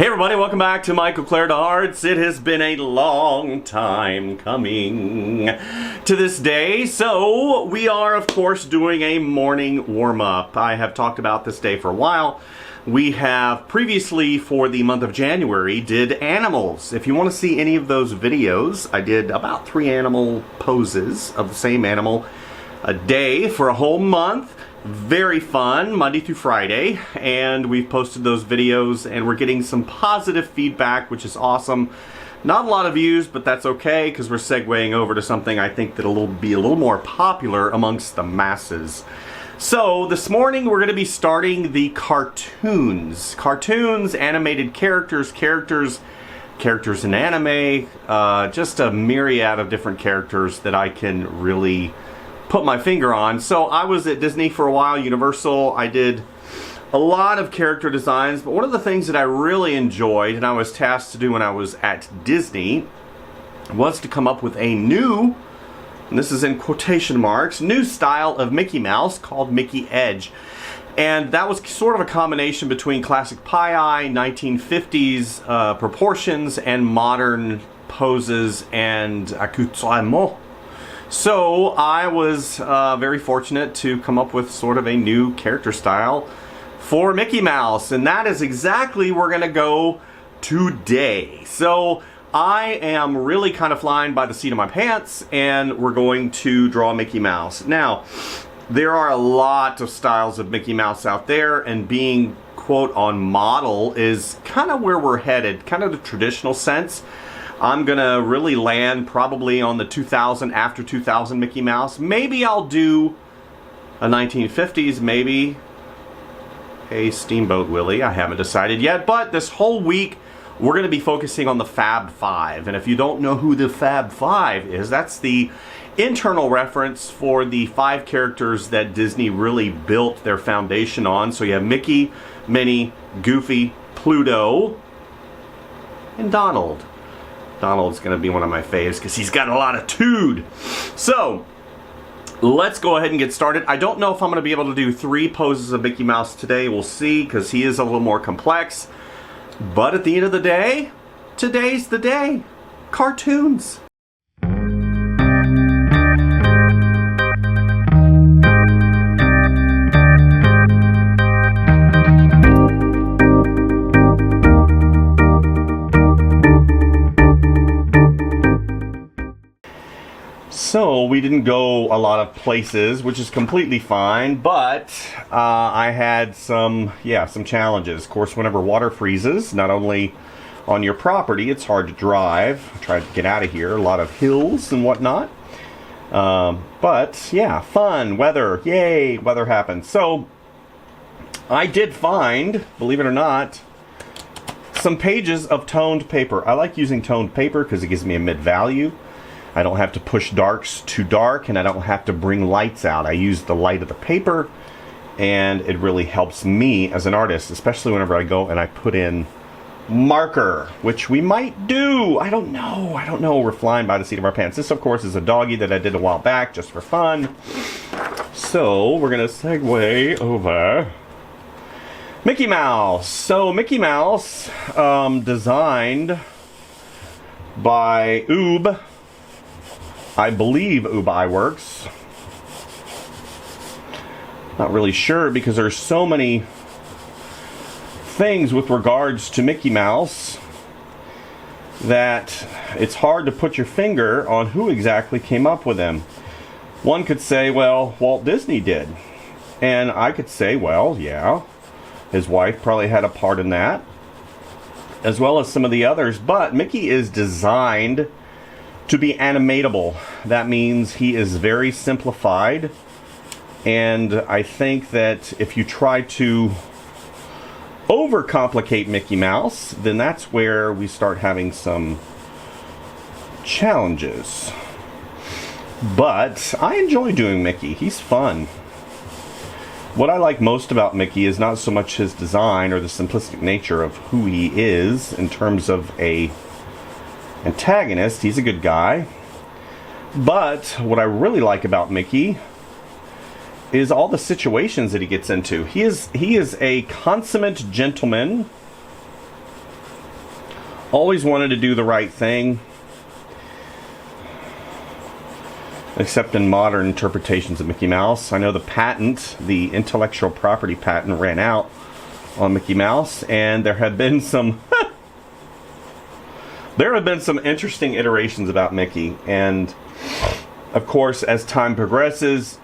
Hey everybody, welcome back to Michael Claire Arts. It has been a long time coming to this day. So we are of course doing a morning warm-up. I have talked about this day for a while. We have previously for the month of January did animals. If you want to see any of those videos, I did about 3 animal poses of the same animal a day for a whole month. Very fun, Monday through Friday, and we've posted those videos and we're getting some positive feedback, which is awesome. Not a lot of views, but that's okay because we're segueing over to something I think that'll be a little more popular amongst the masses. So this morning we're going to be starting the cartoons. Cartoons, animated characters in anime, just a myriad of different characters that I can really put my finger on. So I was at Disney for a while, Universal. I did a lot of character designs, but one of the things that I really enjoyed and I was tasked to do when I was at Disney was to come up with a new, and this is in quotation marks, new style of Mickey Mouse called Mickey Edge. And that was sort of a combination between classic pie-eye, 1950s proportions, and modern poses and accoutrements. So I was very fortunate to come up with sort of a new character style for Mickey Mouse, and that is exactly where we're going to go today. So I am really kind of flying by the seat of my pants, and we're going to draw Mickey Mouse. Now, there are a lot of styles of Mickey Mouse out there, and being, quote, on model is kind of where we're headed, kind of the traditional sense. I'm gonna really land probably on the 2000, after 2000 Mickey Mouse. Maybe I'll do a 1950s, maybe a Steamboat Willie. I haven't decided yet, but this whole week we're gonna be focusing on the Fab Five. And if you don't know who the Fab Five is, that's the internal reference for the 5 characters that Disney really built their foundation on. So you have Mickey, Minnie, Goofy, Pluto, and Donald. Donald's going to be one of my faves because he's got a lot of tood. So, let's go ahead and get started. I don't know if I'm going to be able to do 3 poses of Mickey Mouse today. We'll see because he is a little more complex. But at the end of the day, today's the day. Cartoons. So we didn't go a lot of places, which is completely fine, but I had some challenges. Of course, whenever water freezes, not only on your property, it's hard to drive. I tried to get out of here, a lot of hills and whatnot. But yeah, fun, weather, yay, weather happened. So I did find, believe it or not, some pages of toned paper. I like using toned paper because it gives me a mid-value. I don't have to push darks too dark, and I don't have to bring lights out. I use the light of the paper, and it really helps me as an artist, especially whenever I go and I put in marker, which we might do. I don't know. We're flying by the seat of our pants. This, of course, is a doggy that I did a while back just for fun. So we're going to segue over Mickey Mouse. So Mickey Mouse, designed by Oob. I believe Oob Iworks. Not really sure because there's so many things with regards to Mickey Mouse that it's hard to put your finger on who exactly came up with him. One could say, well, Walt Disney did. And I could say, well, yeah, his wife probably had a part in that, as well as some of the others. But Mickey is designed to be animatable. That means he is very simplified, and I think that if you try to overcomplicate Mickey Mouse, then that's where we start having some challenges. But I enjoy doing Mickey. He's fun. What I like most about Mickey is not so much his design or the simplistic nature of who he is in terms of a antagonist. He's a good guy. But what I really like about Mickey is all the situations that he gets into. He is a consummate gentleman Always wanted to do the right thing. Except in modern interpretations of Mickey Mouse. I know the patent, the intellectual property patent, ran out on Mickey Mouse, and there have been some there have been some interesting iterations about Mickey, and of course as time progresses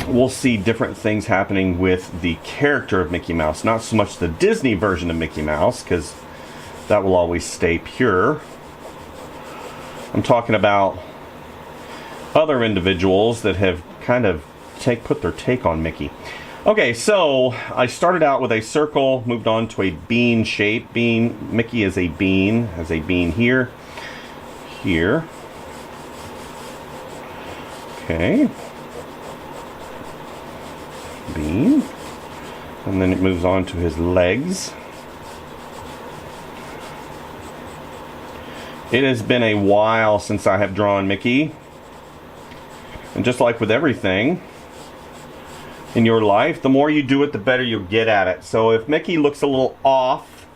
we'll see different things happening with the character of Mickey Mouse. Not so much the Disney version of Mickey Mouse, because that will always stay pure. I'm talking about other individuals that have kind of put their take on Mickey. Okay, so I started out with a circle, moved on to a bean shape. Mickey is a bean, has a bean here, here. Okay. Bean. And then it moves on to his legs. It has been a while since I have drawn Mickey. And just like with everything in your life, the more you do it, the better you'll get at it. So if Mickey looks a little off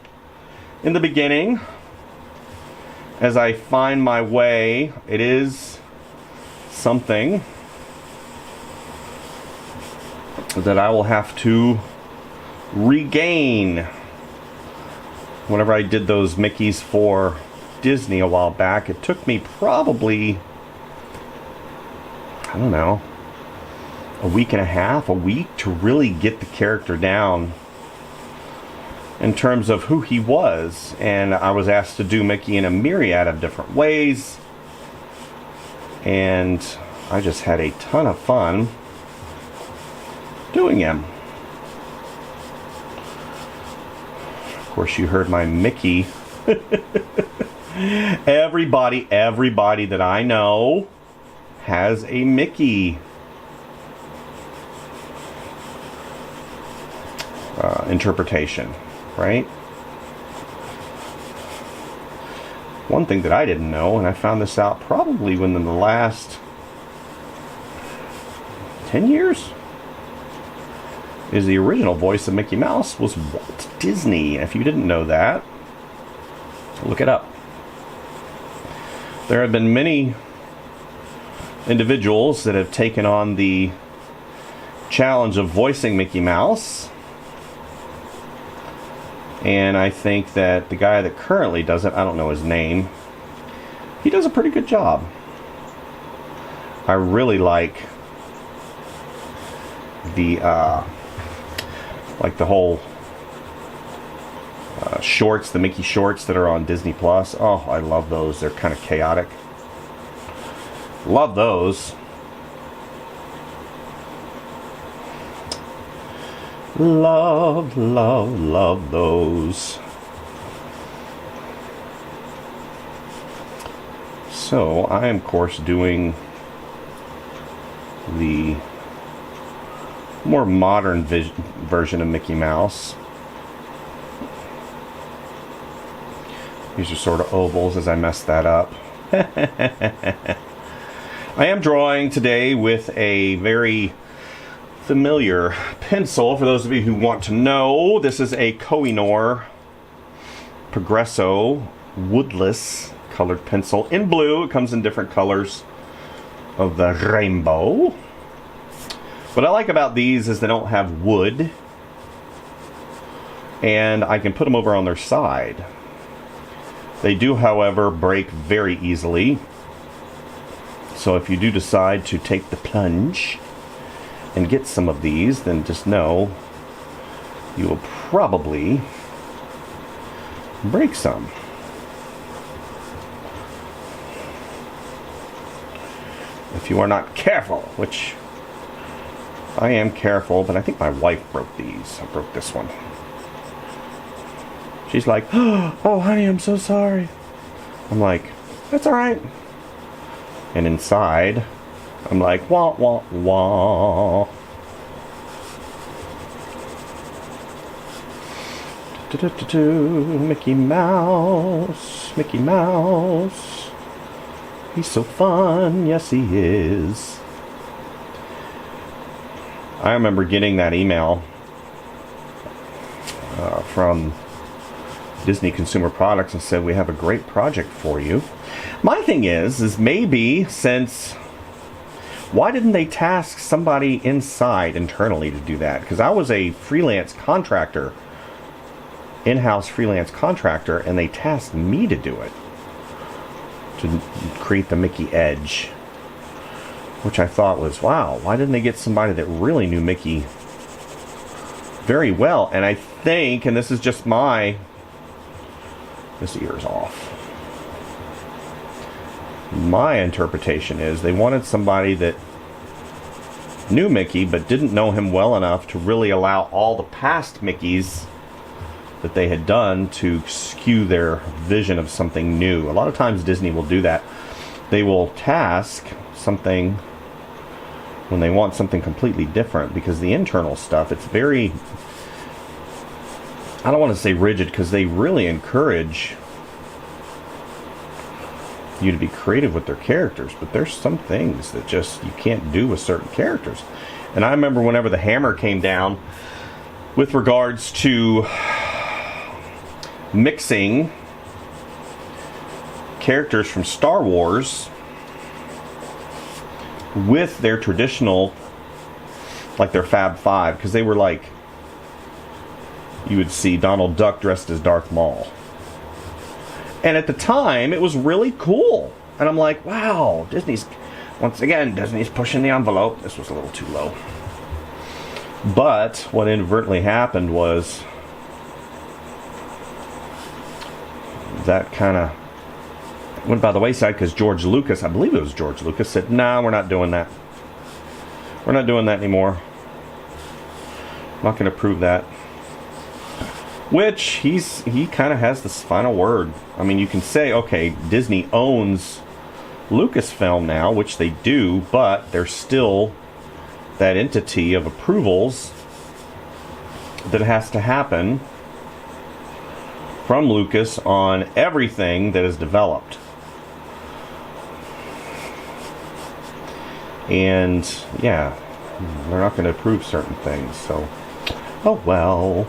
in the beginning, as I find my way, it is something that I will have to regain. Whenever I did those Mickeys for Disney a while back, it took me probably, I don't know, a week and a half, a week to really get the character down in terms of who he was. And I was asked to do Mickey in a myriad of different ways, and I just had a ton of fun doing him. Of course, you heard my Mickey. Everybody that I know has a Mickey interpretation, right? One thing that I didn't know, and I found this out probably within the last 10 years, is the original voice of Mickey Mouse was Walt Disney. If you didn't know that, look it up. There have been many individuals that have taken on the challenge of voicing Mickey Mouse, and I think that the guy that currently does it, I don't know his name, he does a pretty good job. I really like the whole shorts, the Mickey shorts that are on Disney Plus. Oh, I love those. They're kind of chaotic. Love those. Love those. So I am, of course, doing the more modern version of Mickey Mouse. These are sort of ovals, as I messed that up. I am drawing today with a very familiar pencil. For those of you who want to know, this is a Koh-i-Noor Progresso woodless colored pencil in blue. It comes in different colors of the rainbow. What I like about these is they don't have wood, and I can put them over on their side. They do, however, break very easily. So if you do decide to take the plunge and get some of these, then just know you will probably break some. If you are not careful, which I am careful, but I think my wife broke these. I broke this one. She's like, "Oh, honey, I'm so sorry." I'm like, "That's all right." And inside, I'm like, "Wah, wah, wah." Mickey Mouse, Mickey Mouse. He's so fun. Yes, he is. I remember getting that email from Disney Consumer Products and said, we have a great project for you. My thing is maybe since, why didn't they task somebody inside internally to do that? Because I was a freelance contractor, in-house freelance contractor, and they tasked me to do it, to create the Mickey Edge, which I thought was, wow, why didn't they get somebody that really knew Mickey very well? And I think, and this is just this ear's off. My interpretation is they wanted somebody that knew Mickey but didn't know him well enough to really allow all the past Mickeys that they had done to skew their vision of something new. A lot of times Disney will do that. They will task something when they want something completely different, because the internal stuff, it's very, I don't want to say rigid, because they really encourage you to be creative with their characters, but there's some things that just you can't do with certain characters. And I remember whenever the hammer came down with regards to mixing characters from Star Wars with their traditional, like their Fab Five, because they were like, you would see Donald Duck dressed as Darth Maul. And at the time, it was really cool. And I'm like, wow, once again, Disney's pushing the envelope. This was a little too low. But what inadvertently happened was that kind of went by the wayside, because George Lucas, I believe it was George Lucas, said, nah, we're not doing that. We're not doing that anymore. I'm not going to prove that. Which he kind of has this final word. I mean, you can say, okay, Disney owns Lucasfilm now, which they do, but there's still that entity of approvals that has to happen from Lucas on everything that is developed. And yeah, they're not going to approve certain things, so oh well.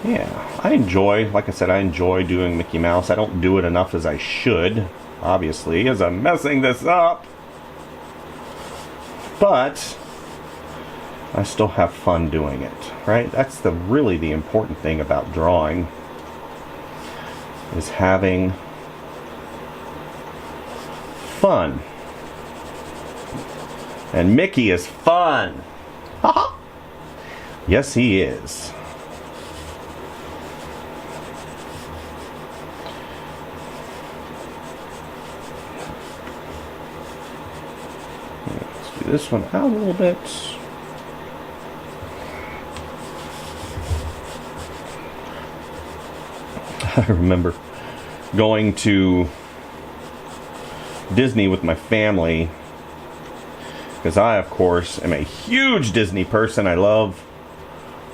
Yeah, I enjoy, like I said, I enjoy doing Mickey Mouse. I don't do it enough as I should, obviously, as I'm messing this up. But I still have fun doing it, right? That's really the important thing about drawing, is having fun. And Mickey is fun. Yes, he is. Let's do this one out a little bit. I remember going to Disney with my family, because I, of course, am a huge Disney person. I love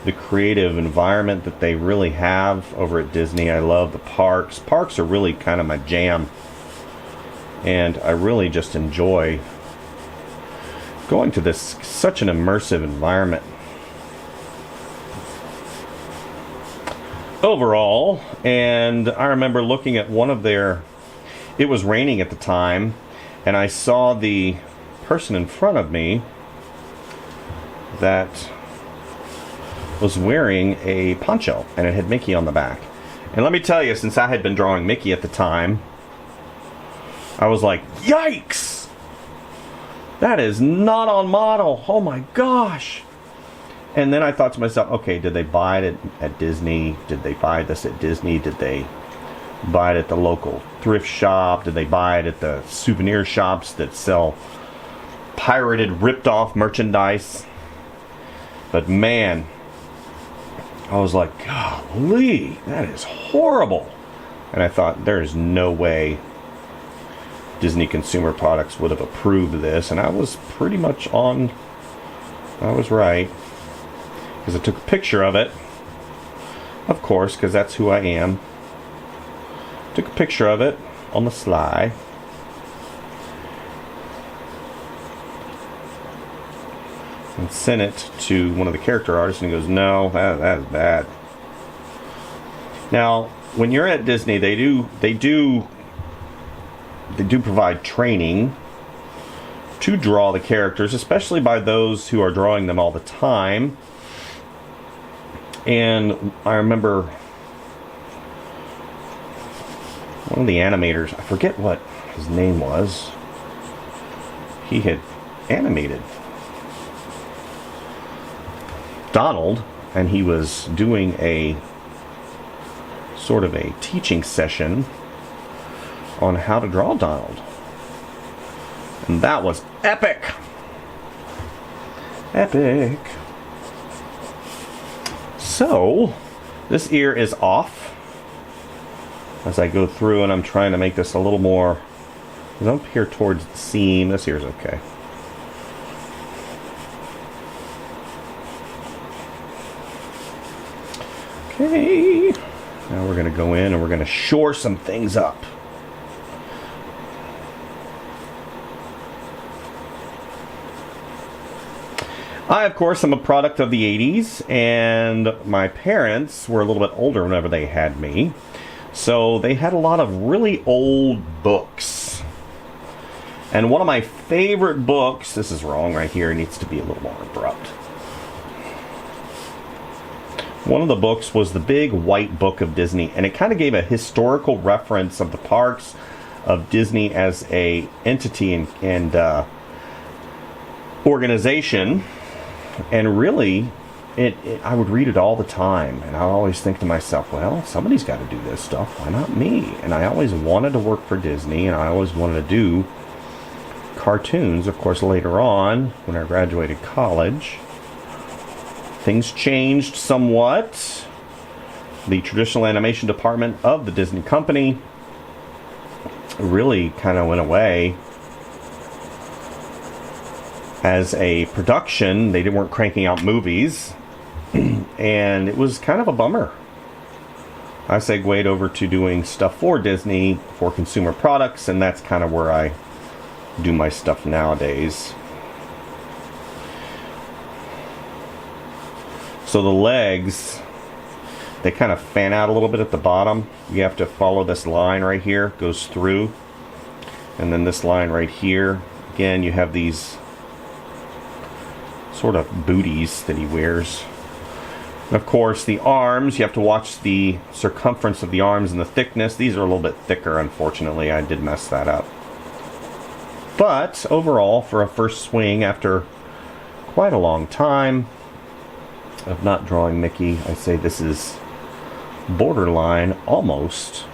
the creative environment that they really have over at Disney. I love the parks. Parks are really kind of my jam, and I really just enjoy going to this, such an immersive environment overall. And I remember looking at one of their, it was raining at the time, and I saw the person in front of me that was wearing a poncho, and it had Mickey on the back. And let me tell you, since I had been drawing Mickey at the time, I was like, yikes! That is not on model. Oh my gosh! And then I thought to myself, okay, did they buy it at Disney? Did they buy this at Disney? Did they buy it at the local thrift shop? Did they buy it at the souvenir shops that sell pirated, ripped off merchandise? But man, I was like, golly, that is horrible. And I thought, there is no way Disney Consumer Products would have approved this. And I was pretty much on, I was right. Because I took a picture of it, of course, because that's who I am. Took a picture of it on the sly. and sent it to one of the character artists, and he goes, no, that is bad. Now, when you're at Disney, they do provide training to draw the characters, especially by those who are drawing them all the time. And I remember one of the animators, I forget what his name was, he had animated Donald, and he was doing a sort of a teaching session on how to draw Donald. And that was epic! Epic! So, this ear is off as I go through, and I'm trying to make this a little more up here towards the seam. This ear's okay. Okay, now we're going to go in and we're going to shore some things up. I, of course, am a product of the 80s, and my parents were a little bit older whenever they had me. So they had a lot of really old books. And one of my favorite books, this is wrong right here, it needs to be a little more abrupt. One of the books was the big white book of Disney, and it kind of gave a historical reference of the parks of Disney as a entity and organization. And really, I would read it all the time, and I always think to myself, well, somebody's got to do this stuff, why not me? And I always wanted to work for Disney, and I always wanted to do cartoons. Of course, later on, when I graduated college, things changed somewhat. The traditional animation department of the Disney company really kind of went away. As a production, they weren't cranking out movies, and it was kind of a bummer. I segued over to doing stuff for Disney, for consumer products, and that's kind of where I do my stuff nowadays. So the legs, they kind of fan out a little bit at the bottom. You have to follow this line right here, goes through, and then this line right here. Again, you have these sort of booties that he wears. And of course, the arms, you have to watch the circumference of the arms and the thickness. These are a little bit thicker, unfortunately. I did mess that up. But overall, for a first swing after quite a long time of not drawing Mickey, I say this is borderline almost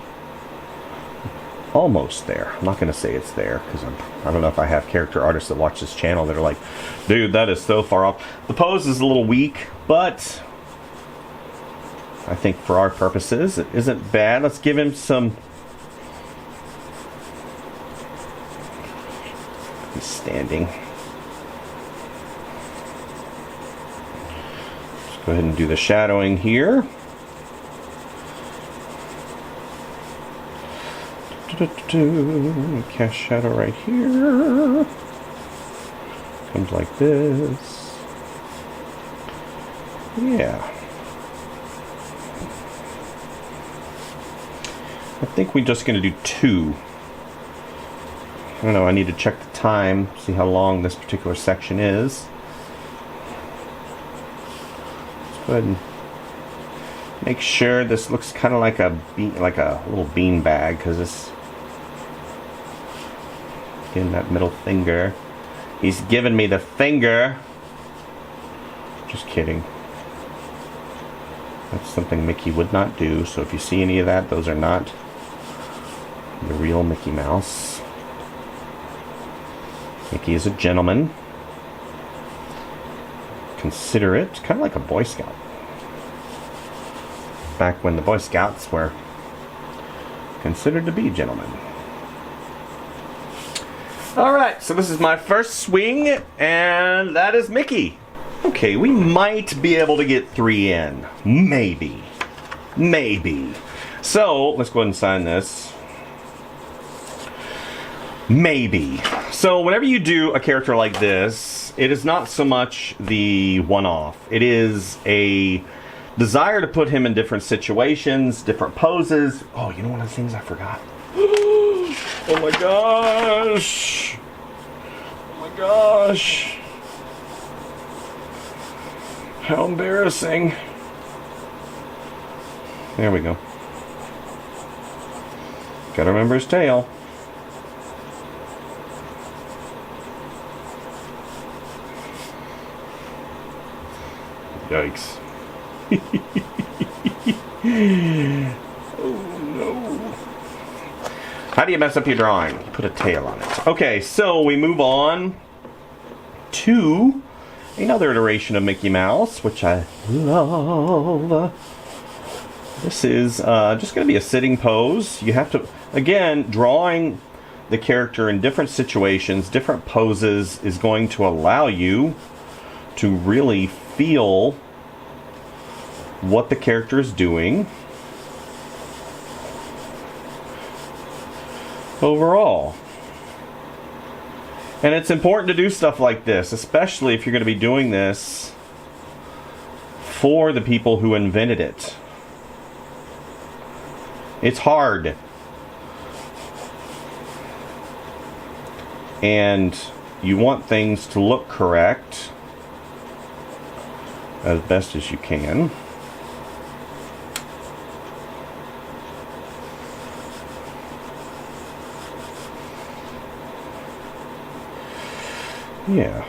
there. I'm not going to say it's there, because I don't know if I have character artists that watch this channel that are like, dude, that is so far off. The pose is a little weak, but I think for our purposes, it isn't bad. Let's give him some... He's standing. Let's go ahead and do the shadowing here. Cast shadow right here. Comes like this. Yeah. I think we're just going to do 2. I don't know, I need to check the time, see how long this particular section is. Let's go ahead and make sure this looks kind of like a little bean bag, because this, again, that middle finger. He's giving me the finger. Just kidding. That's something Mickey would not do. So if you see any of that, those are not the real Mickey Mouse. Mickey is a gentleman. Considerate. Kind of like a Boy Scout. Back when the Boy Scouts were considered to be gentlemen. Alright, so this is my first swing, and that is Mickey. Okay, we might be able to get 3 in. Maybe. Maybe. So, let's go ahead and sign this. Maybe. So, whenever you do a character like this, It is not so much the one-off. It is a desire to put him in different situations, different poses. Oh, you know one of the things I forgot? Oh my gosh. Oh my gosh. How embarrassing. There we go. Gotta remember his tail. Yikes. Oh no. How do you mess up your drawing? You put a tail on it. Okay, so we move on to another iteration of Mickey Mouse, which I love. This is just going to be a sitting pose. You have to, again, drawing the character in different situations, different poses is going to allow you to really feel what the character is doing overall. And it's important to do stuff like this, especially if you're going to be doing this for the people who invented it. It's hard. And you want things to look correct as best as you can. Yeah.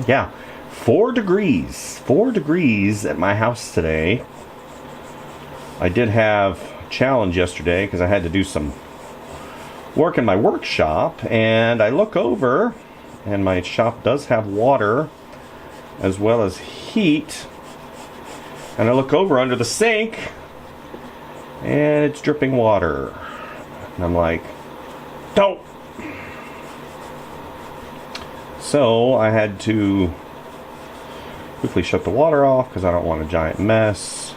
Yeah. 4 degrees. 4 degrees at my house today. I did have a challenge yesterday because I had to do some work in my workshop, and I look over and my shop does have water as well as heat. And I look over under the sink, and it's dripping water. And I'm like, don't! So I had to quickly shut the water off because I don't want a giant mess.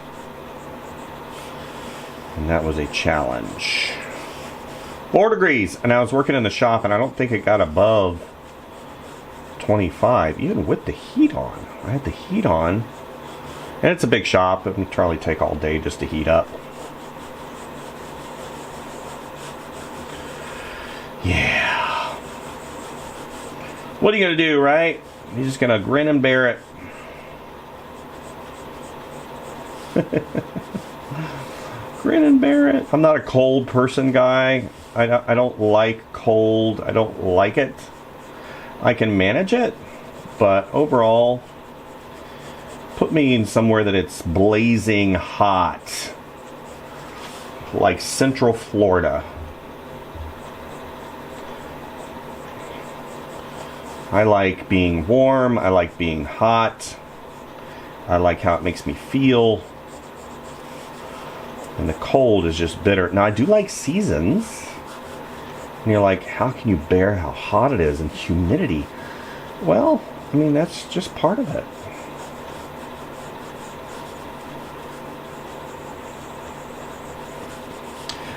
And that was a challenge. 4 degrees, and I was working in the shop, and I don't think it got above 25, even with the heat on. I had the heat on. And it's a big shop. It would probably take all day just to heat up. Yeah. What are you going to do, right? You're just going to grin and bear it. Grin and bear it. I'm not a cold person guy. I don't like cold. I don't like it. I can manage it. But overall, put me in somewhere that it's blazing hot, like Central Florida. I like being warm, I like being hot, I like how it makes me feel, and the cold is just bitter. Now I do like seasons, and you're like, how can you bear how hot it is and humidity? Well, I mean, that's just part of it.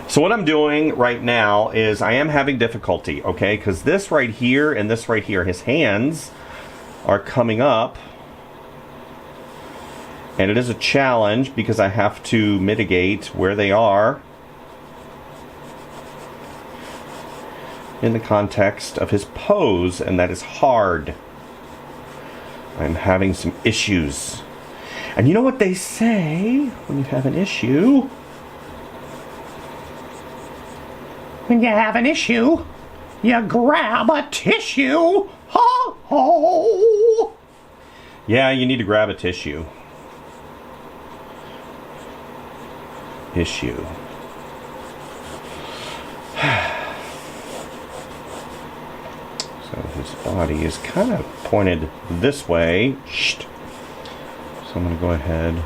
So what I'm doing right now is I am having difficulty, okay? Because this right here and this right here, his hands are coming up. And it is a challenge because I have to mitigate where they are in the context of his pose, and that is hard. I'm having some issues. And you know what they say when you have an issue? When you have an issue, you grab a tissue. Ho ho! Yeah, you need to grab a tissue. Issue. So his body is kind of pointed this way. So I'm going to go ahead.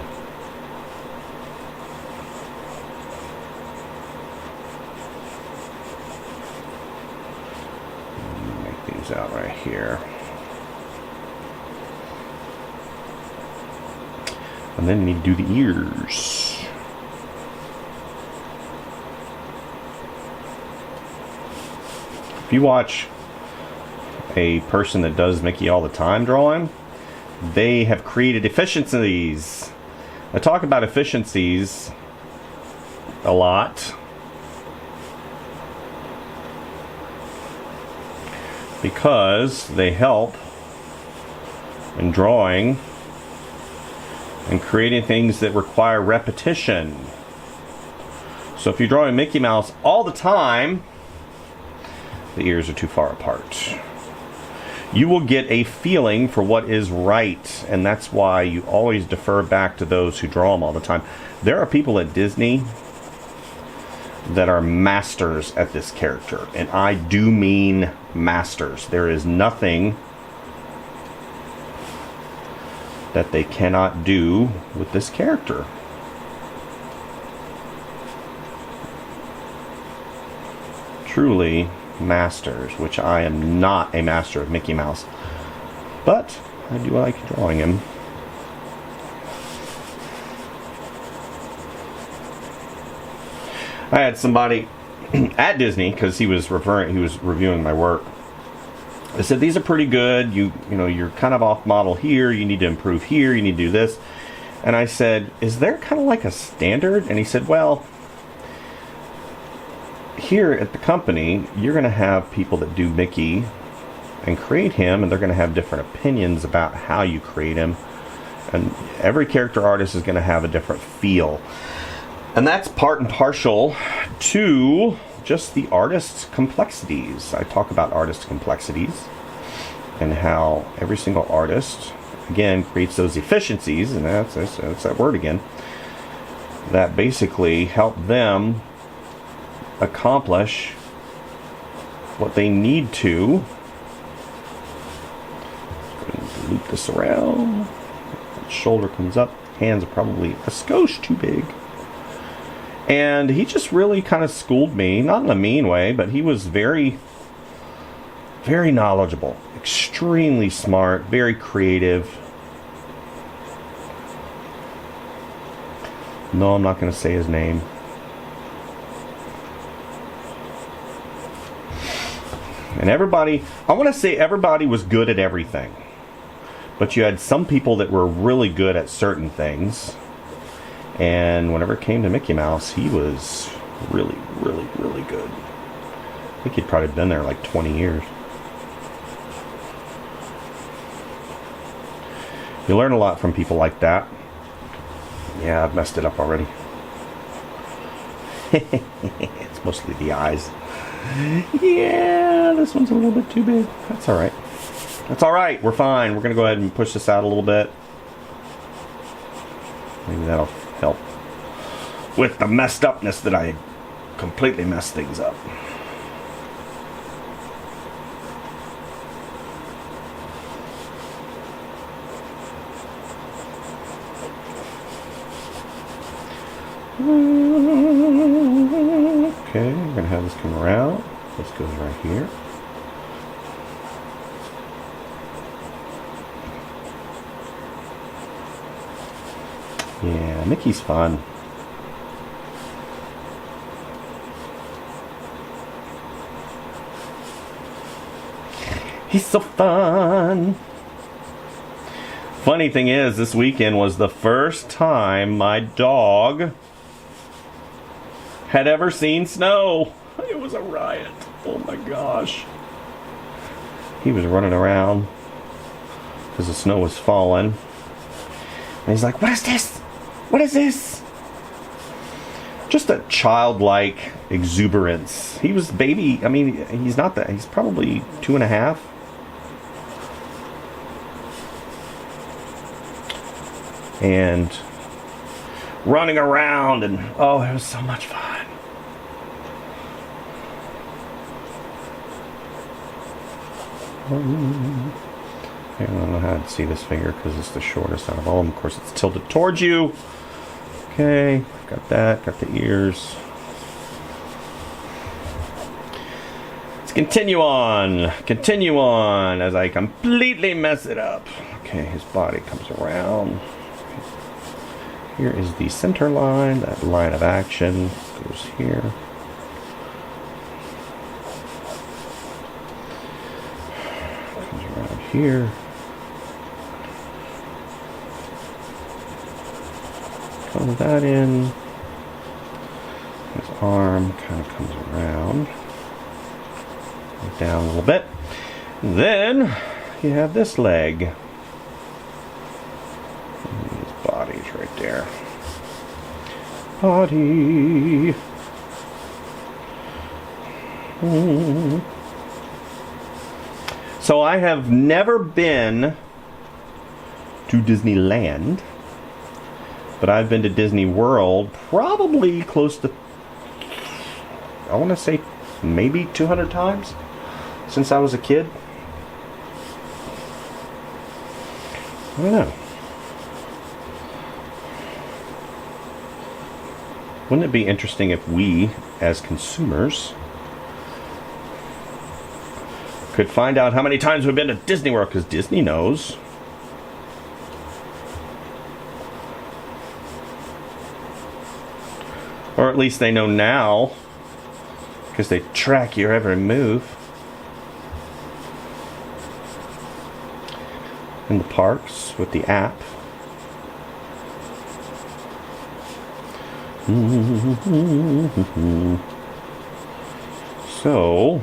Out right here. And then you need to do the ears. If you watch a person that does Mickey all the time drawing, they have created efficiencies. I talk about efficiencies a lot because they help in drawing and creating things that require repetition. So if you're drawing Mickey Mouse all the time, the ears are too far apart. You will get a feeling for what is right, and that's why you always defer back to those who draw them all the time. There are people at Disney that are masters at this character, and I do mean masters. There is nothing that they cannot do with this character. Truly masters, which I am not a master of Mickey Mouse, but I do like drawing him. I had somebody at Disney, because he was reviewing my work. I said, these are pretty good. You know, you're kind of off model here. You need to improve here. You need to do this. And I said, is there kind of like a standard? And he said, well, here at the company, you're going to have people that do Mickey and create him, and they're going to have different opinions about how you create him. And every character artist is going to have a different feel. And that's part and partial to just the artist's complexities. I talk about artist complexities and how every single artist, again, creates those efficiencies, and that's that word again, that basically help them accomplish what they need to. Loop this around. Shoulder comes up. Hands are probably a skosh too big. And he just really kind of schooled me, not in a mean way, but he was very, very knowledgeable, extremely smart, very creative. No, I'm not going to say his name. And everybody, I want to say everybody was good at everything. But you had some people that were really good at certain things. And whenever it came to Mickey Mouse, he was really, really, really good. I think he'd probably been there like 20 years. You learn a lot from people like that. Yeah, I've messed it up already. It's mostly the eyes. Yeah, this one's a little bit too big. That's alright. That's alright. We're fine. We're going to go ahead and push this out a little bit. Maybe that'll help with the messed upness that I completely messed things up. Okay, we're going to have this come around. This goes right here. Yeah, Mickey's fun. He's so fun. Funny thing is, this weekend was the first time my dog had ever seen snow. It was a riot. Oh my gosh. He was running around because the snow was falling. And he's like, what is this? What is this? Just a childlike exuberance. He was baby. I mean, he's not that. He's probably 2.5. And running around, and oh, it was so much fun. I don't know how to see this finger because it's the shortest out of all of them. Of course, it's tilted towards you. Okay, got that, got the ears. Let's continue on as I completely mess it up. Okay, his body comes around. here is the center line. That line of action goes here. Comes around here. Color that in. His arm kind of comes around. Down a little bit. And then you have this leg. And his body's right there. Body. So I have never been to Disneyland, but I've been to Disney World probably close to, I want to say maybe 200 times since I was a kid. I don't know. Wouldn't it be interesting if we, as consumers, could find out how many times we've been to Disney World, because Disney knows. Or at least they know now, because they track your every move. In the parks with the app. So,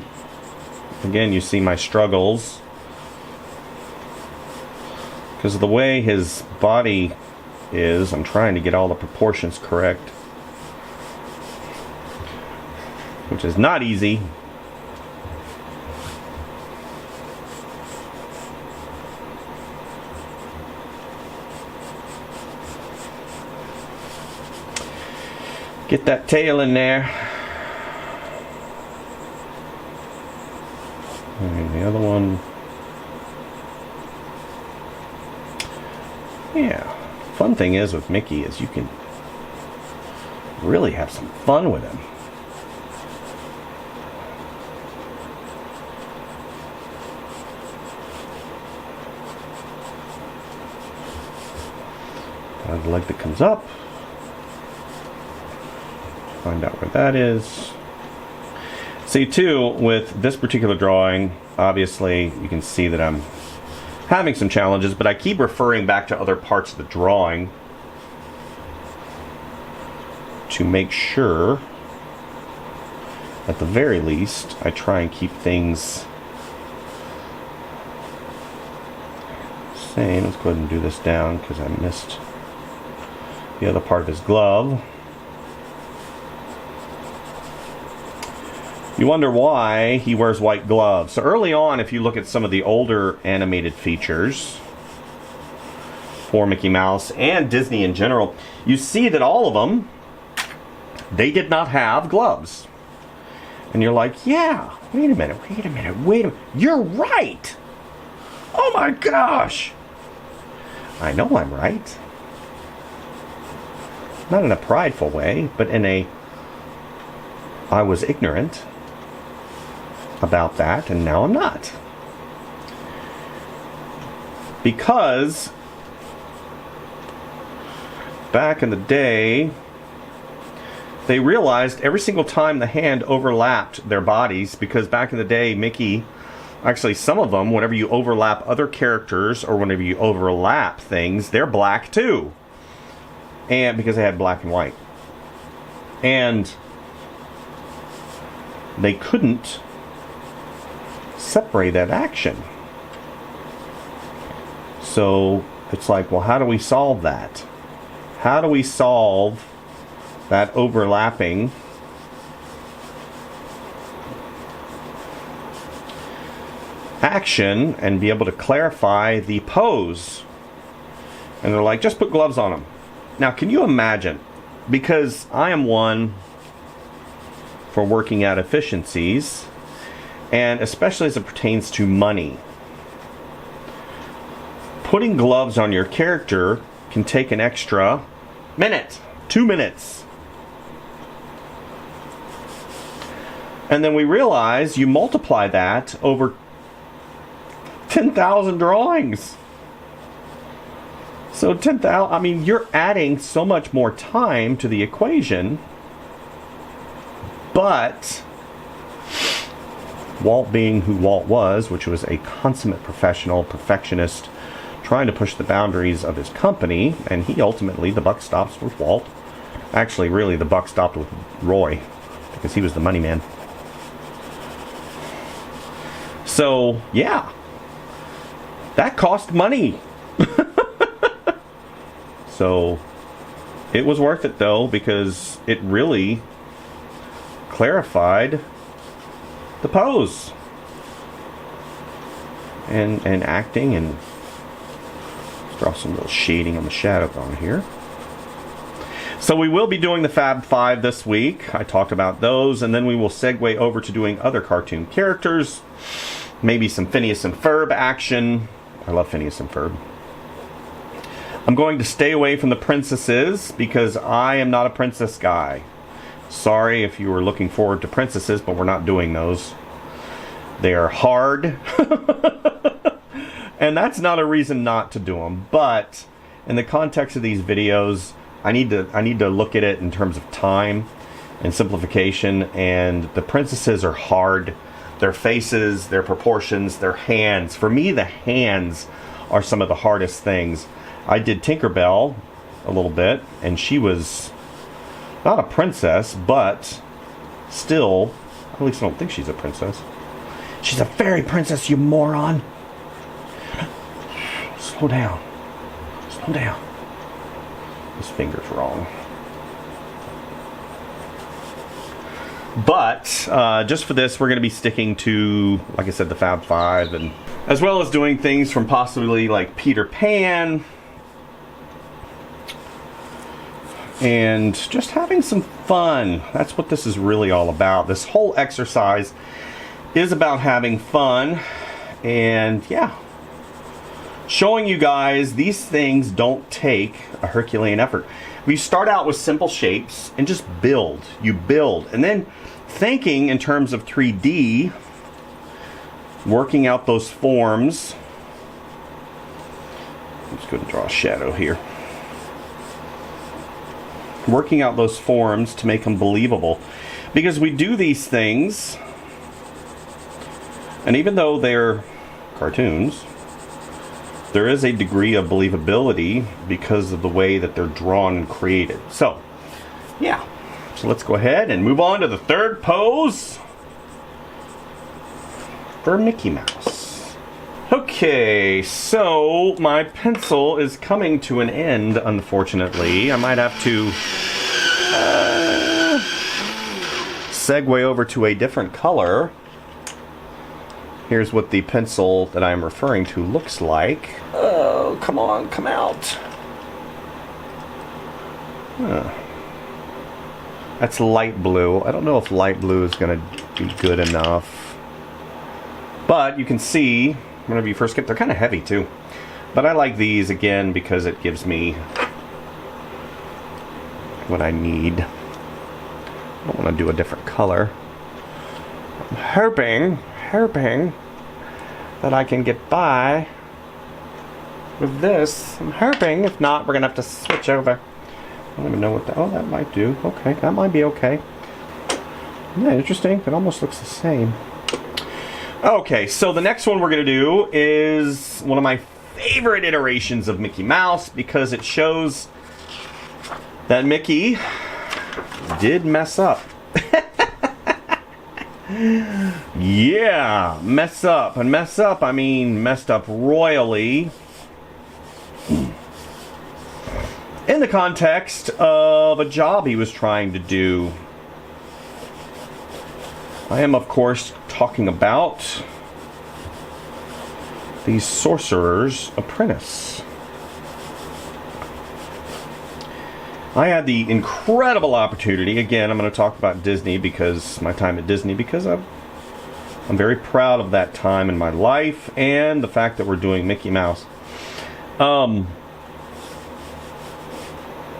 again, you see my struggles because of the way his body is. I'm trying to get all the proportions correct, which is not easy. Get that tail in there. And the other one. Yeah. Fun thing is with Mickey is you can really have some fun with him. The leg that comes up. Find out where that is. See, too, with this particular drawing, obviously you can see that I'm having some challenges, but I keep referring back to other parts of the drawing to make sure, at the very least, I try and keep things same. Let's go ahead and do this down because I missed the other part of his glove. You wonder why he wears white gloves. So early on, if you look at some of the older animated features for Mickey Mouse and Disney in general, you see that all of them, they did not have gloves. And you're like, yeah, wait a minute. You're right. Oh my gosh. I know I'm right. Not in a prideful way, but in a, I was ignorant about that, and now I'm not. Because back in the day, they realized every single time the hand overlapped their bodies, because back in the day, Mickey, actually some of them, whenever you overlap other characters or whenever you overlap things, they're black too. And because they had black and white. And they couldn't separate that action. So it's like, well, how do we solve that? How do we solve that overlapping action and be able to clarify the pose? And they're like, just put gloves on them. Now, can you imagine? Because I am one for working out efficiencies, and especially as it pertains to money. Putting gloves on your character can take an extra minute, 2 minutes. And then we realize you multiply that over 10,000 drawings. So So 10,000, I mean, you're adding so much more time to the equation, but Walt being who Walt was, which was a consummate professional, perfectionist, trying to push the boundaries of his company, and he ultimately, the buck stops with Walt. Actually, really, the buck stopped with Roy, because he was the money man. So, yeah. That cost money. So, it was worth it, though, because it really clarified the pose. And acting, and let's draw some little shading on the shadow on here. So we will be doing the Fab Five this week. I talked about those, and then we will segue over to doing other cartoon characters. Maybe some Phineas and Ferb action. I love Phineas and Ferb. I'm going to stay away from the princesses because I am not a princess guy. Sorry if you were looking forward to princesses, but we're not doing those. They are hard. And that's not a reason not to do them. But in the context of these videos, I need to look at it in terms of time and simplification. And the princesses are hard. Their faces, their proportions, their hands. For me, the hands are some of the hardest things. I did Tinkerbell a little bit, and she was not a princess, but still, at least I don't think she's a princess. She's a fairy princess, you moron. Slow down. Slow down. This finger's wrong. But just for this, we're going to be sticking to, like I said, the Fab Five, and as well as doing things from possibly like Peter Pan, and just having some fun. That's what this is really all about. This whole exercise is about having fun, and yeah, showing you guys these things don't take a Herculean effort. We start out with simple shapes and just build. You build, and then thinking in terms of 3D, working out those forms. Let's go and draw a shadow here. Working out those forms to make them believable. Because we do these things, and even though they're cartoons, there is a degree of believability because of the way that they're drawn and created. So, yeah. So let's go ahead and move on to the third pose for Mickey Mouse. Okay, so my pencil is coming to an end, unfortunately. I might have to segue over to a different color. Here's what the pencil that I'm referring to looks like. Oh, come on, come out. Huh. That's light blue. I don't know if light blue is going to be good enough. But you can see, whenever you first get, they're kind of heavy too. But I like these again because it gives me what I need. I don't want to do a different color. I'm hoping that I can get by with this. I'm hoping, if not, we're going to have to switch over. I don't even know what that... Oh, that might do. Okay, that might be okay. Yeah, interesting. It almost looks the same. Okay, so the next one we're going to do is one of my favorite iterations of Mickey Mouse because it shows that Mickey did mess up. Yeah, mess up. And mess up, I mean messed up royally. In the context of a job he was trying to do. I am, of course, talking about the Sorcerer's Apprentice. I had the incredible opportunity, again, I'm going to talk about Disney because my time at Disney, because I'm very proud of that time in my life and the fact that we're doing Mickey Mouse.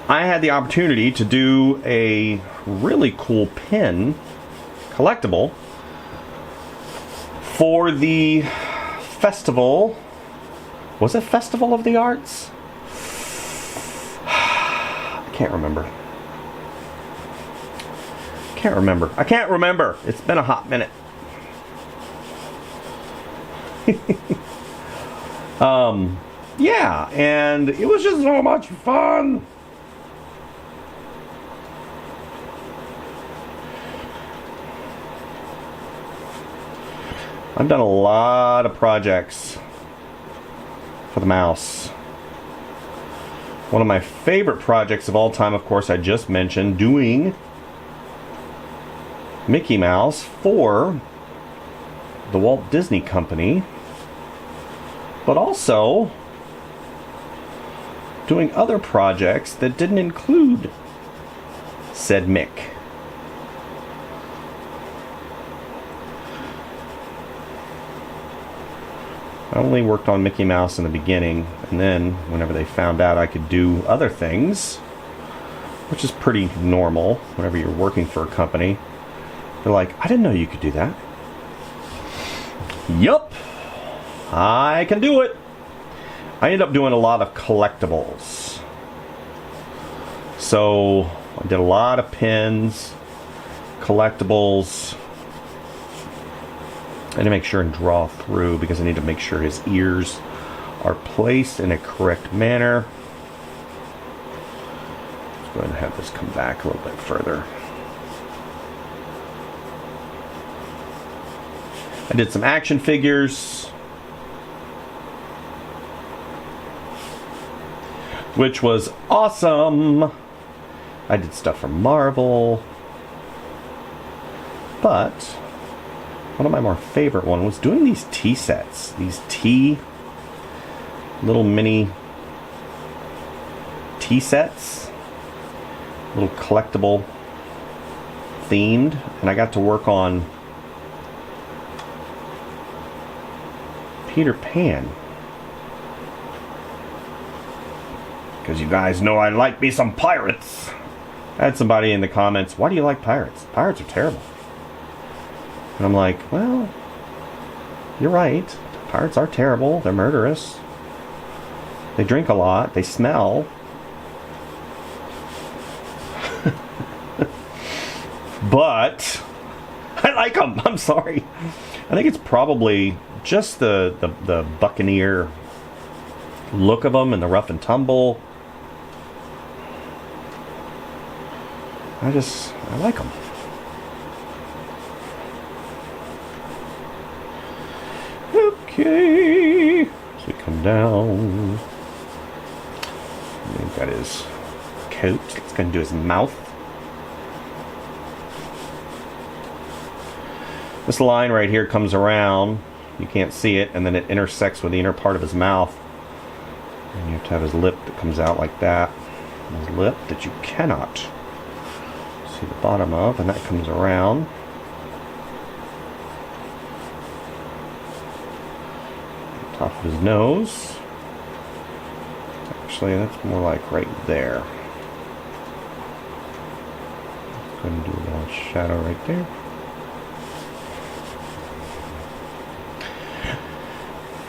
I had the opportunity to do a really cool pin, collectible, for the festival. Was it Festival of the Arts? Can't remember. I can't remember. It's been a hot minute. Yeah, and it was just so much fun. I've done a lot of projects for the mouse. One of my favorite projects of all time, of course, I just mentioned doing Mickey Mouse for the Walt Disney Company, but also doing other projects that didn't include said Mick. I only worked on Mickey Mouse in the beginning, and then whenever they found out I could do other things, which is pretty normal whenever you're working for a company, they're like, I didn't know you could do that. Yup, I can do it. I ended up doing a lot of collectibles. So I did a lot of pins, collectibles. I need to make sure and draw through because I need to make sure his ears are placed in a correct manner. Let's go ahead and have this come back a little bit further. I did some action figures, which was awesome. I did stuff from Marvel, but one of my more favorite ones was doing these tea sets. These little mini tea sets, little collectible themed, and I got to work on Peter Pan. Because you guys know I like me some pirates. I had somebody in the comments, why do you like pirates? Pirates are terrible. And I'm like, well, you're right. Pirates are terrible. They're murderous. They drink a lot. They smell. But I like them. I'm sorry. I think it's probably just the buccaneer look of them and the rough and tumble. I like them. Okay, so we come down. We've got his coat. Let's go and do his mouth. This line right here comes around. You can't see it, and then it intersects with the inner part of his mouth. And you have to have his lip that comes out like that. His lip that you cannot see the bottom of, and that comes around. Top of his nose. Actually, that's more like right there. Let's go ahead and do a little shadow right there.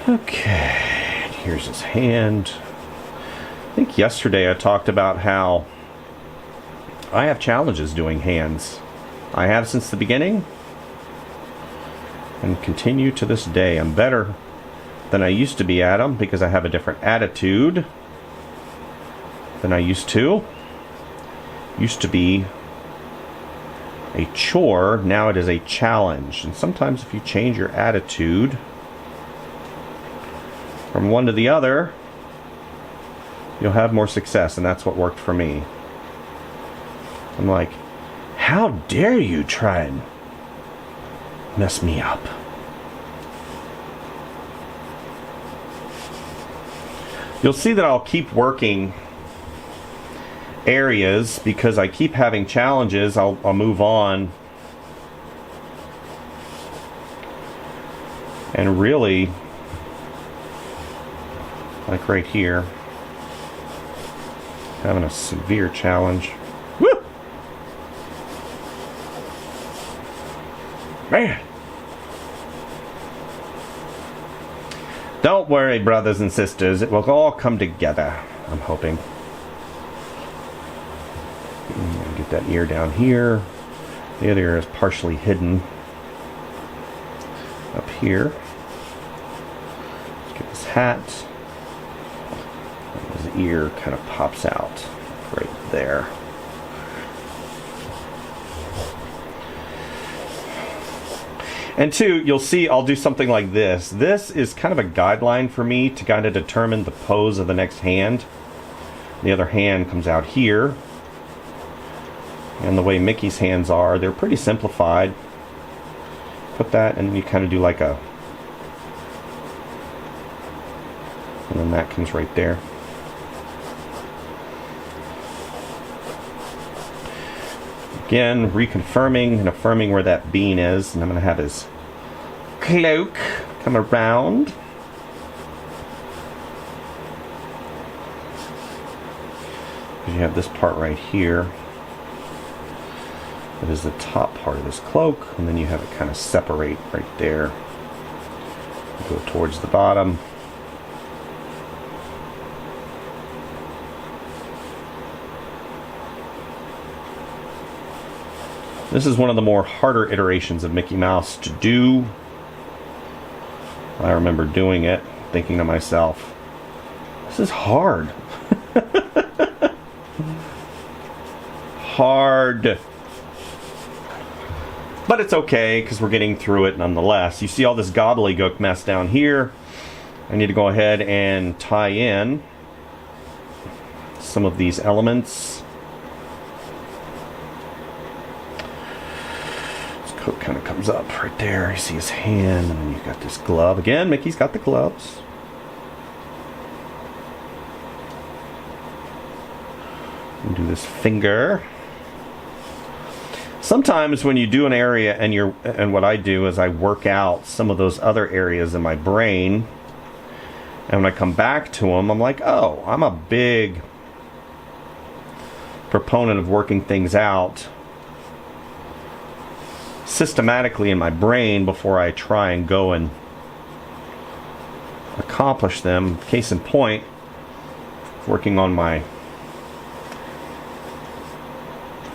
Okay, here's his hand. I think yesterday I talked about how I have challenges doing hands. I have since the beginning and continue to this day. I'm better than I used to be at them because I have a different attitude than I used to. Used to be a chore, now it is a challenge. And sometimes if you change your attitude from one to the other, you'll have more success, and that's what worked for me. I'm like, how dare you try and mess me up? You'll see that I'll keep working areas because I keep having challenges. I'll move on. And really, like right here, having a severe challenge. Woo! Man! Don't worry, brothers and sisters. It will all come together, I'm hoping. that ear down here. The other ear is partially hidden up here. Let's get his hat. And his ear kind of pops out right there. And two, you'll see I'll do something like this. This is kind of a guideline for me to kind of determine the pose of the next hand. The other hand comes out here. And the way Mickey's hands are, they're pretty simplified. Put that, and then you kind of do like a... And then that comes right there. Again, reconfirming and affirming where that bean is. And I'm going to have his cloak come around. You have this part right here. That is the top part of this cloak. And then you have it kind of separate right there. Go towards the bottom. This is one of the more harder iterations of Mickey Mouse to do. I remember doing it, thinking to myself, this is hard. Hard. But it's okay, because we're getting through it nonetheless. You see all this gobbledygook mess down here. I need to go ahead and tie in some of these elements. Coat kind of comes up right there. You see his hand, and then you've got this glove. Again, Mickey's got the gloves. And do this finger. Sometimes when you do an area, and what I do is I work out some of those other areas in my brain, and when I come back to them, I'm like, oh, I'm a big proponent of working things out systematically in my brain before I try and go and accomplish them. Case in point, working on my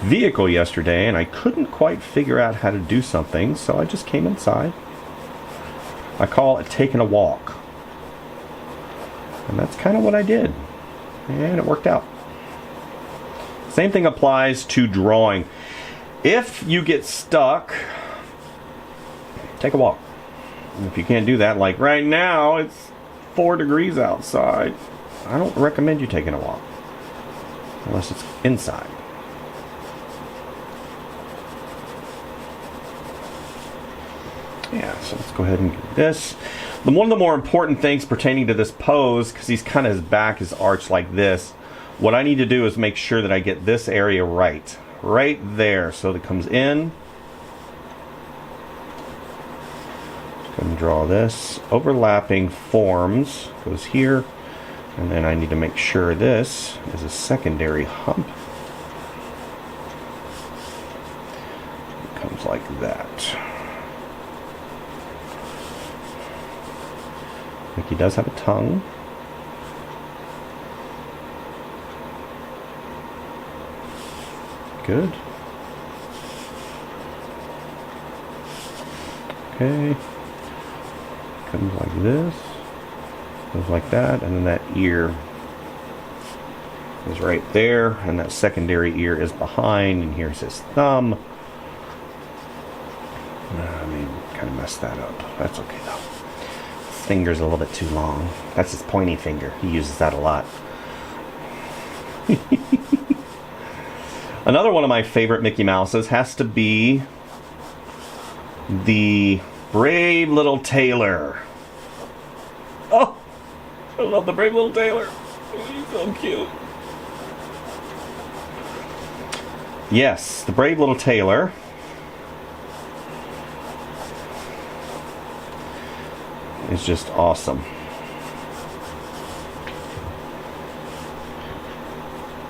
vehicle yesterday, and I couldn't quite figure out how to do something, so I just came inside. I call it taking a walk, and that's kind of what I did, and it worked out. Same thing applies to drawing. If you get stuck, take a walk. And if you can't do that, like right now, it's 4 degrees outside, I don't recommend you taking a walk unless it's inside. Yeah, so let's go ahead and do this. One of the more important things pertaining to this pose, because he's kind of, his back is arched like this, what I need to do is make sure that I get this area right there, so that it comes in. Just go and draw this. Overlapping forms goes here, and then I need to make sure this is a secondary hump. It comes like that. Mickey does have a tongue. Good. Okay. Comes like this. Goes like that. And then that ear is right there. And that secondary ear is behind. And here's his thumb. I mean, kind of messed that up. That's okay though. His finger's a little bit too long. That's his pointy finger. He uses that a lot. Another one of my favorite Mickey Mouses has to be the Brave Little Tailor. Oh, I love the Brave Little Tailor. He's so cute. Yes, the Brave Little Tailor. Is just awesome.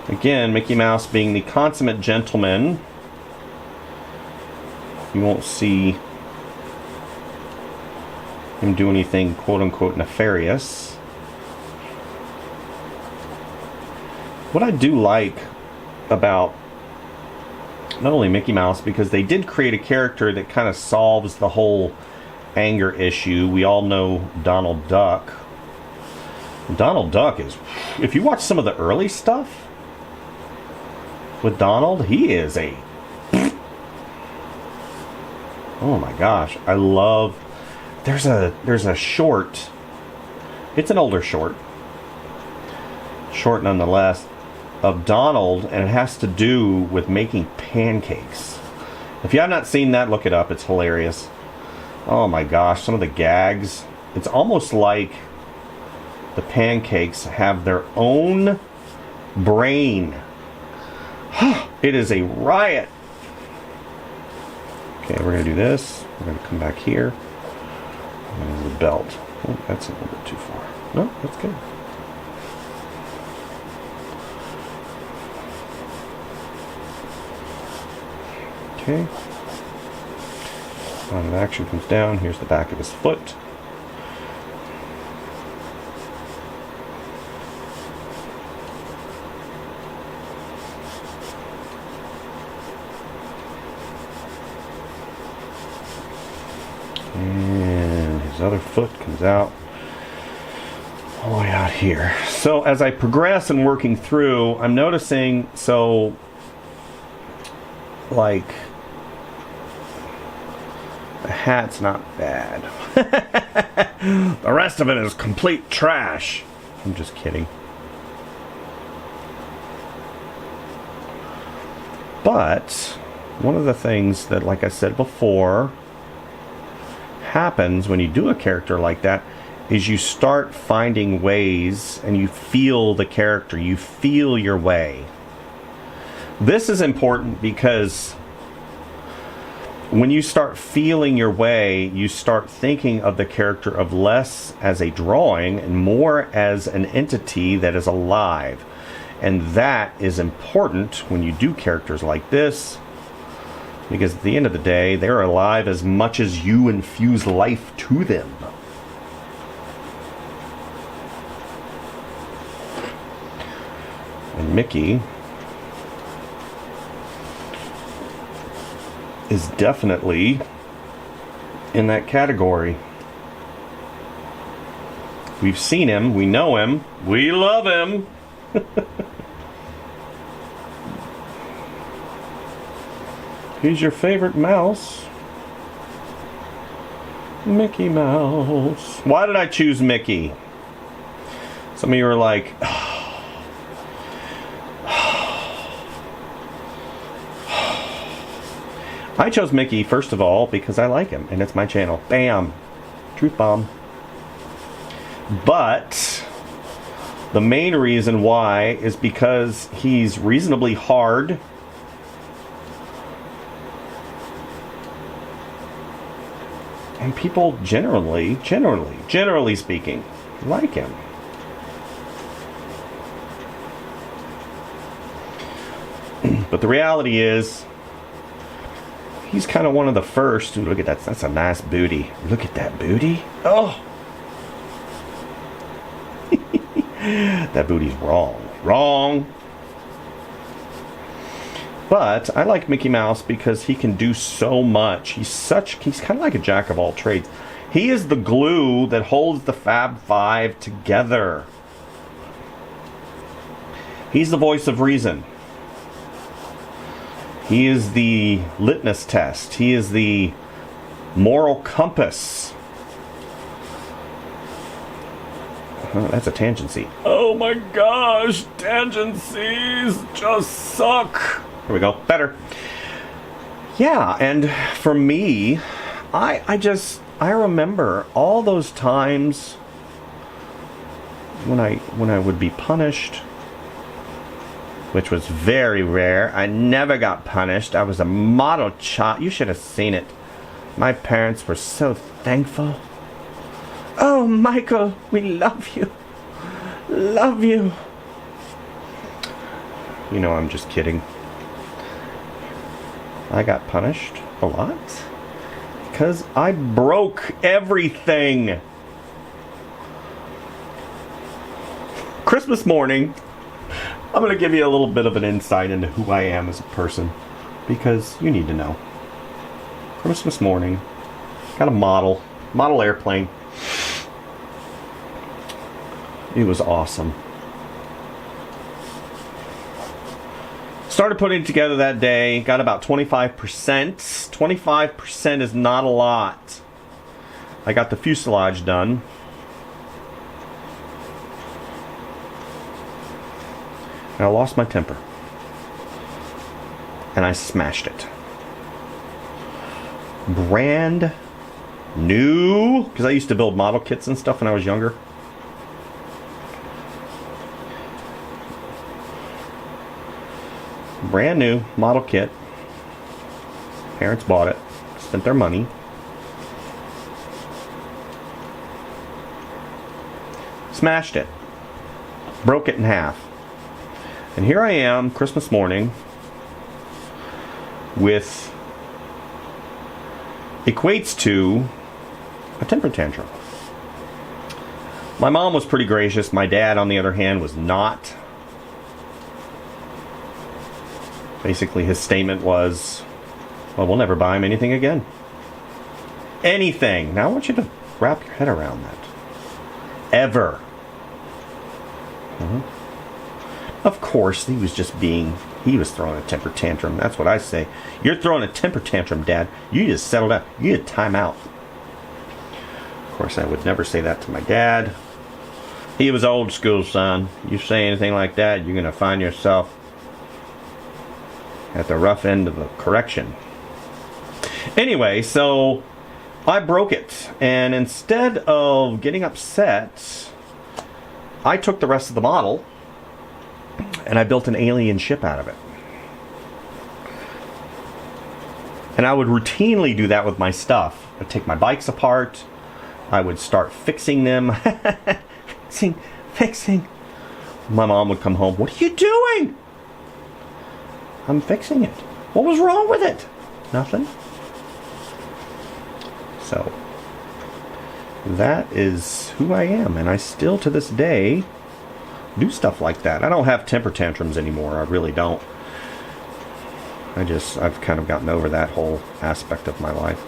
Again, Mickey Mouse being the consummate gentleman, you won't see him do anything quote-unquote nefarious. What I do like about not only Mickey Mouse, because they did create a character that kind of solves the whole anger issue. We all know Donald Duck. Donald Duck is, if you watch some of the early stuff with Donald, he is a, oh my gosh, I love, there's a short, it's an older short nonetheless, of Donald, and it has to do with making pancakes. If you have not seen that, look it up. It's hilarious. Oh my gosh, some of the gags. It's almost like the pancakes have their own brain. It is a riot. Okay, we're going to do this. We're going to come back here. And the belt. Oh, that's a little bit too far. No, that's good. Okay. Line of action comes down. Here's the back of his foot. And his other foot comes out all the way out here. So as I progress and working through, I'm noticing, so like, the hat's not bad. The rest of it is complete trash. I'm just kidding. But one of the things that, like I said before, happens when you do a character like that is you start finding ways, and you feel the character, you feel your way. This is important because when you start feeling your way, you start thinking of the character of less as a drawing and more as an entity that is alive. And that is important when you do characters like this, because at the end of the day, they're alive as much as you infuse life to them. And Mickey is definitely in that category. We've seen him, we know him, we love him. Who's your favorite mouse? Mickey Mouse. Why did I choose Mickey? Some of you are like, I chose Mickey, first of all, because I like him, and it's my channel. Bam! Truth bomb. But the main reason why is because he's reasonably hard. And people generally speaking, like him. But the reality is, he's kind of one of the first. Ooh, look at that. That's a nice booty. Look at that booty. Oh! That booty's wrong. Wrong! But I like Mickey Mouse because he can do so much. He's kind of like a jack of all trades. He is the glue that holds the Fab Five together. He's the voice of reason. He is the litmus test. He is the moral compass. Oh, that's a tangency. Oh my gosh, tangencies just suck. Here we go. Better. Yeah, and for me, I remember all those times when I would be punished, which was very rare. I never got punished. I was a model child. You should have seen it. My parents were so thankful. Oh, Michael, we love you. Love you. You know, I'm just kidding. I got punished a lot because I broke everything. Christmas morning, I'm going to give you a little bit of an insight into who I am as a person, because you need to know. Christmas morning. Got a model airplane. It was awesome. Started putting it together that day. Got about 25%. 25% is not a lot. I got the fuselage done. And I lost my temper. And I smashed it. Brand new. Because I used to build model kits and stuff when I was younger. Brand new model kit. Parents bought it. Spent their money. Smashed it. Broke it in half. And here I am, Christmas morning, with equates to a temper tantrum. My mom was pretty gracious. My dad, on the other hand, was not. Basically, his statement was, well, we'll never buy him anything again. Anything. Now, I want you to wrap your head around that. Ever. Of course, he was throwing a temper tantrum. That's what I say. You're throwing a temper tantrum, Dad. You just settle down. You need a timeout. Of course, I would never say that to my dad. He was old school, son. You say anything like that, you're going to find yourself at the rough end of the correction. Anyway, so I broke it. And instead of getting upset, I took the rest of the model and I built an alien ship out of it. And I would routinely do that with my stuff. I'd take my bikes apart. I would start fixing them. Fixing. My mom would come home. What are you doing? I'm fixing it. What was wrong with it? Nothing. So, that is who I am. And I still, to this day, do stuff like that. I don't have temper tantrums anymore. I really don't. I've kind of gotten over that whole aspect of my life.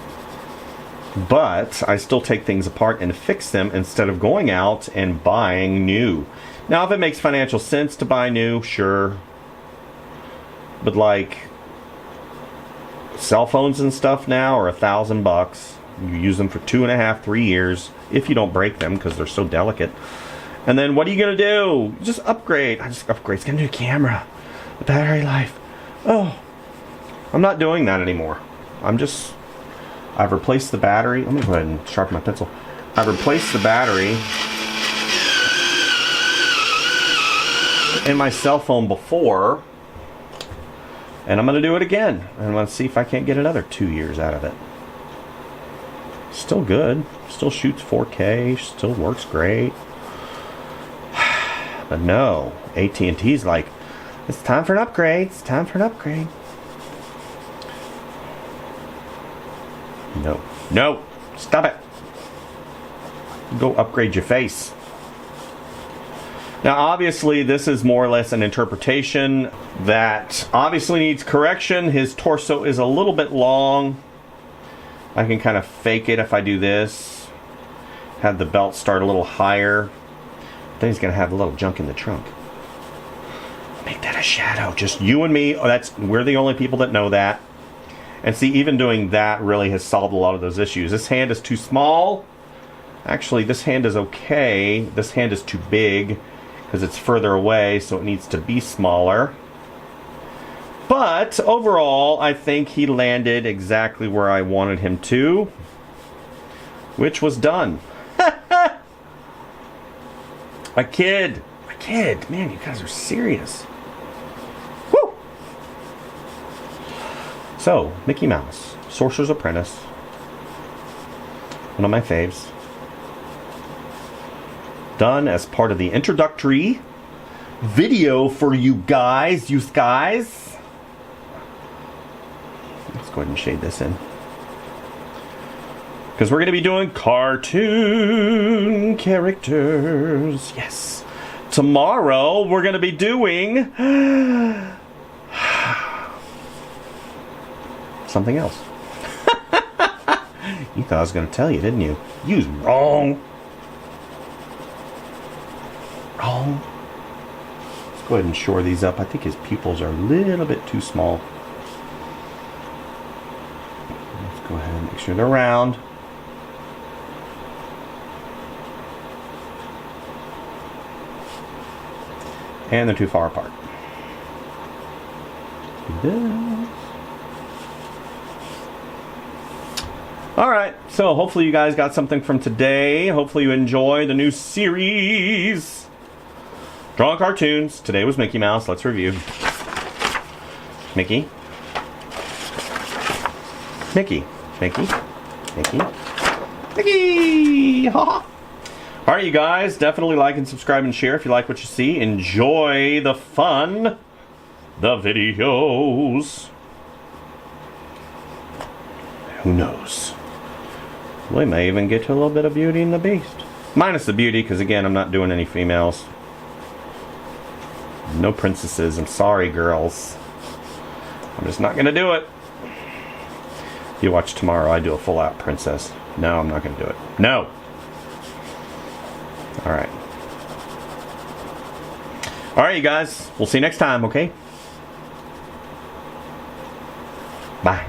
But I still take things apart and fix them instead of going out and buying new. Now, if it makes financial sense to buy new, sure. But like, cell phones and stuff now are $1,000. You use them for 2.5, 3 years if you don't break them because they're so delicate. And then what are you going to do? Just upgrade. I just upgrade. It's got a new camera. The battery life. Oh. I'm not doing that anymore. I've replaced the battery. Let me go ahead and sharpen my pencil. I've replaced the battery in my cell phone before. And I'm going to do it again. And I'm going to see if I can't get another 2 years out of it. Still good. Still shoots 4K. Still works great. But no, AT&T's like, it's time for an upgrade. It's time for an upgrade. No. No. Stop it. Go upgrade your face. Now, obviously, this is more or less an interpretation that obviously needs correction. His torso is a little bit long. I can kind of fake it if I do this. Have the belt start a little higher. Then he's going to have a little junk in the trunk. Make that a shadow. Just you and me. We're the only people that know that. And see, even doing that really has solved a lot of those issues. This hand is too small. Actually, this hand is okay. This hand is too big because it's further away, so it needs to be smaller. But overall, I think he landed exactly where I wanted him to, which was done. My kid. Man, you guys are serious. Woo! So, Mickey Mouse, Sorcerer's Apprentice. One of my faves. Done as part of the introductory video for you guys. Let's go ahead and shade this in. Because we're going to be doing cartoon characters. Yes. Tomorrow we're going to be doing something else. You thought I was going to tell you, didn't you? You was wrong. Wrong. Let's go ahead and shore these up. I think his pupils are a little bit too small. Let's go ahead and make sure they're round. And they're too far apart. Do this. Alright, so hopefully you guys got something from today. Hopefully you enjoy the new series. Drawing cartoons. Today was Mickey Mouse. Let's review. Mickey. Mickey. Mickey. Mickey. Mickey! Ha! Alright, you guys, definitely like and subscribe and share if you like what you see. Enjoy the fun, the videos. Who knows? We may even get to a little bit of Beauty and the Beast. Minus the beauty, because again, I'm not doing any females. No princesses. I'm sorry, girls. I'm just not going to do it. You watch tomorrow, I do a full-out princess. No, I'm not going to do it. No! Alright. Alright, you guys. We'll see you next time, okay? Bye.